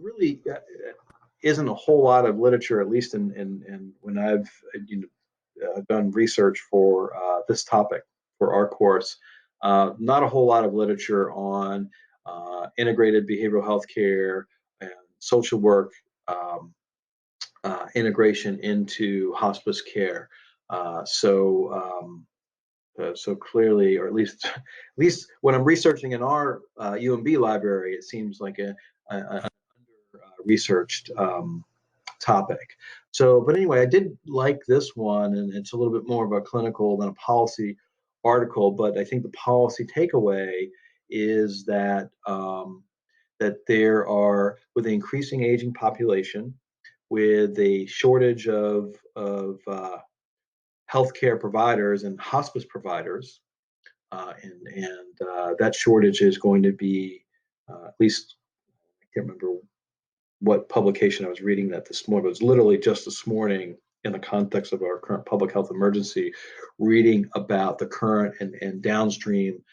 really isn't a whole lot of literature, at least in when I've done research for this topic for our course. Not a whole lot of literature on integrated behavioral health care and social work integration into hospice care. So clearly, or at least when I'm researching in our UMB library, it seems like a under researched topic. So, but anyway, I did like this one, and it's a little bit more of a clinical than a policy article. But I think the policy takeaway is that that there are, with the increasing aging population, with a shortage of healthcare providers and hospice providers, and that shortage is going to be, at least I can't remember what publication I was reading that this morning. It was literally just this morning in the context of our current public health emergency, reading about the current and downstream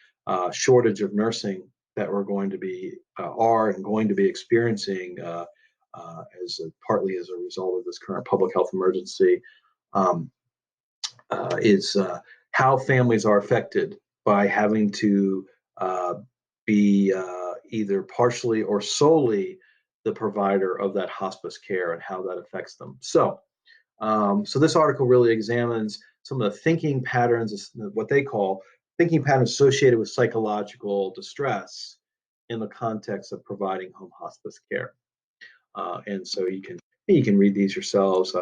shortage of nursing that we're going to be are and going to be experiencing partly as a result of this current public health emergency. Um, is how families are affected by having to be either partially or solely the provider of that hospice care and how that affects them. So this article really examines some of the thinking patterns, what they call thinking patterns associated with psychological distress in the context of providing home hospice care. And so you can read these yourselves.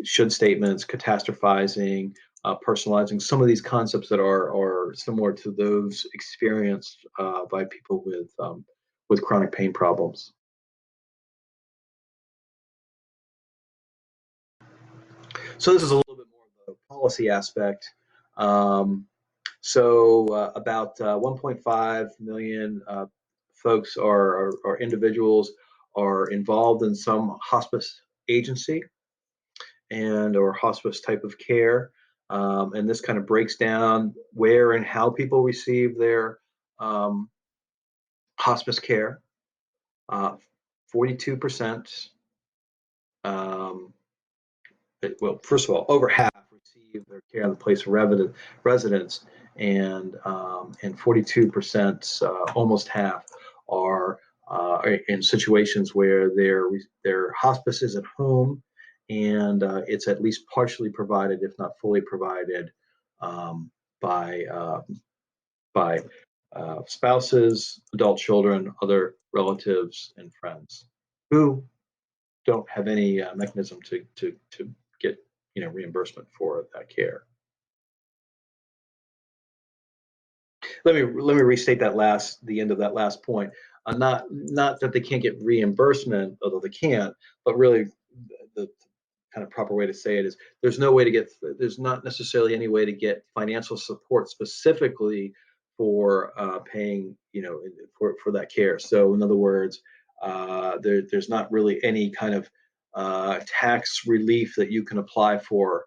Should statements, catastrophizing, personalizing, some of these concepts that are similar to those experienced by people with chronic pain problems. So this is a little bit more of the policy aspect. About 1.5 million folks or individuals are involved in some hospice agency and or hospice type of care. And this kind of breaks down where and how people receive their hospice care. 42%, well, first of all, over half receive their care in the place of residence, and 42%, almost half, are in situations where their hospice is at home, and it's at least partially provided, if not fully provided, by spouses, adult children, other relatives, and friends who don't have any mechanism to get reimbursement for that care. Let me restate the end of that last point. Not that they can't get reimbursement, although they can't, but really the kind of proper way to say it is there's not necessarily any way to get financial support specifically for paying for that care. So in other words, there's not really any kind of tax relief that you can apply for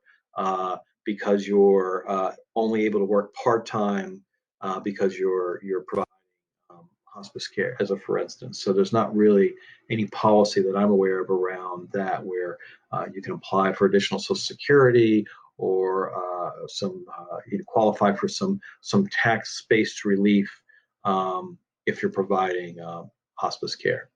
because you're only able to work part-time because you're providing hospice care, as a for instance. So there's not really any policy that I'm aware of around that where you can apply for additional Social Security or you qualify for some tax-based relief if you're providing hospice care.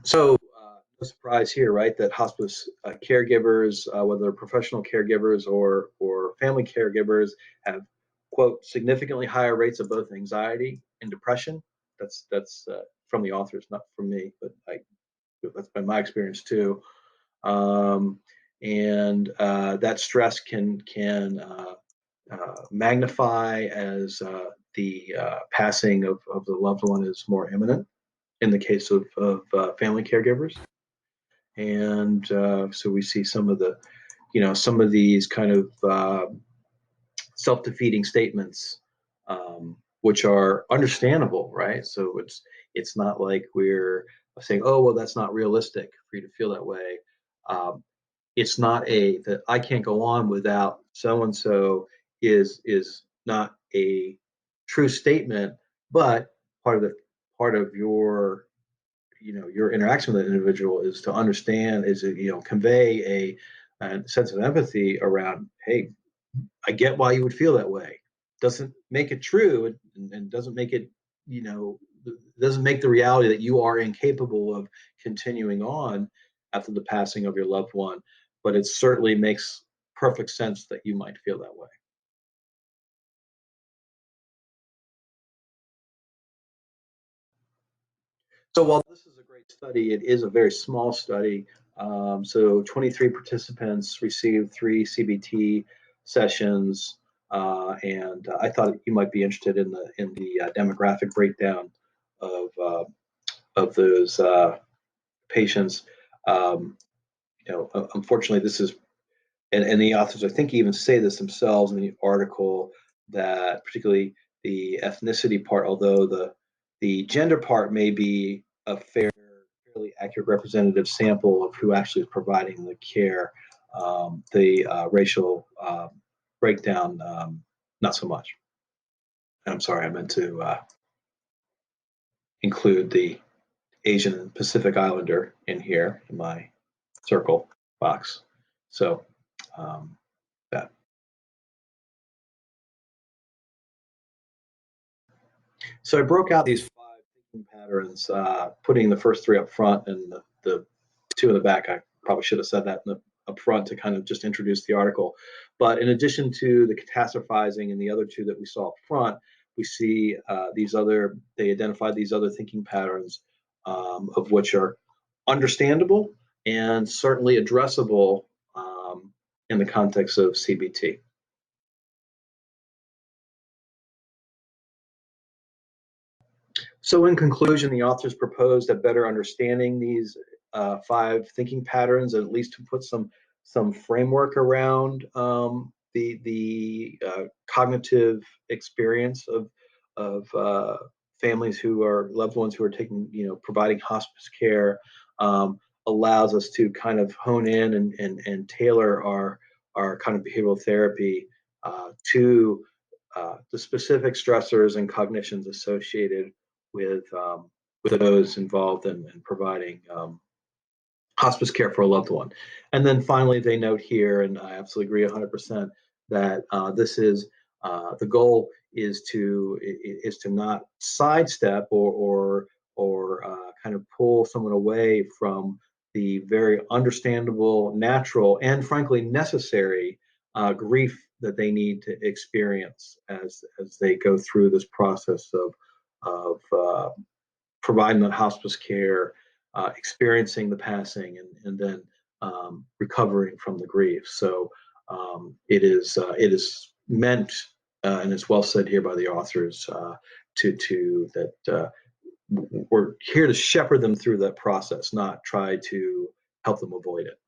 So no surprise here, right, that hospice caregivers, whether professional caregivers or family caregivers, have, quote, significantly higher rates of both anxiety and depression. That's from the authors, not from me, but that's been my experience too. And that stress can magnify as the passing of the loved one is more imminent in the case of family caregivers. And so we see some of these kind of self-defeating statements, which are understandable, right? So it's not like we're saying, oh, well, that's not realistic for you to feel that way. It's not that I can't go on without so and so is not a true statement, but part of your your interaction with that individual is to understand, is to convey a sense of empathy around, hey, I get why you would feel that way. Doesn't make it true, and doesn't make it, you know, doesn't make the reality that you are incapable of continuing on after the passing of your loved one. But it certainly makes perfect sense that you might feel that way. So while this is a great study, it is a very small study. So 23 participants received 3 CBT sessions, and I thought you might be interested in the demographic breakdown of those patients. Um, Unfortunately, this is, and the authors I think even say this themselves in the article, that particularly the ethnicity part, although the gender part may be a fairly accurate representative sample of who actually is providing the care, the racial breakdown, not so much. I'm sorry, I meant to include the Asian and Pacific Islander in here in my circle box. So that. So I broke out these 5 thinking patterns, putting the first 3 up front and the 2 in the back. I probably should have said that up front to kind of just introduce the article. But in addition to the catastrophizing and the other 2 that we saw up front, we see they identified these other thinking patterns, of which are understandable and certainly addressable in the context of CBT. So, in conclusion, the authors proposed that better understanding these 5 thinking patterns, at least to put some framework around the cognitive experience of families who are loved ones who are taking, providing hospice care, allows us to kind of hone in and tailor our kind of behavioral therapy to the specific stressors and cognitions associated with those involved in providing hospice care for a loved one. And then finally, they note here, and I absolutely agree 100%, that this is the goal is to not sidestep or kind of pull someone away from the very understandable, natural, and frankly necessary grief that they need to experience as they go through this process of providing that hospice care, experiencing the passing, and then recovering from the grief. So it is meant, and it's well said here by the authors, to that we're here to shepherd them through that process, not try to help them avoid it.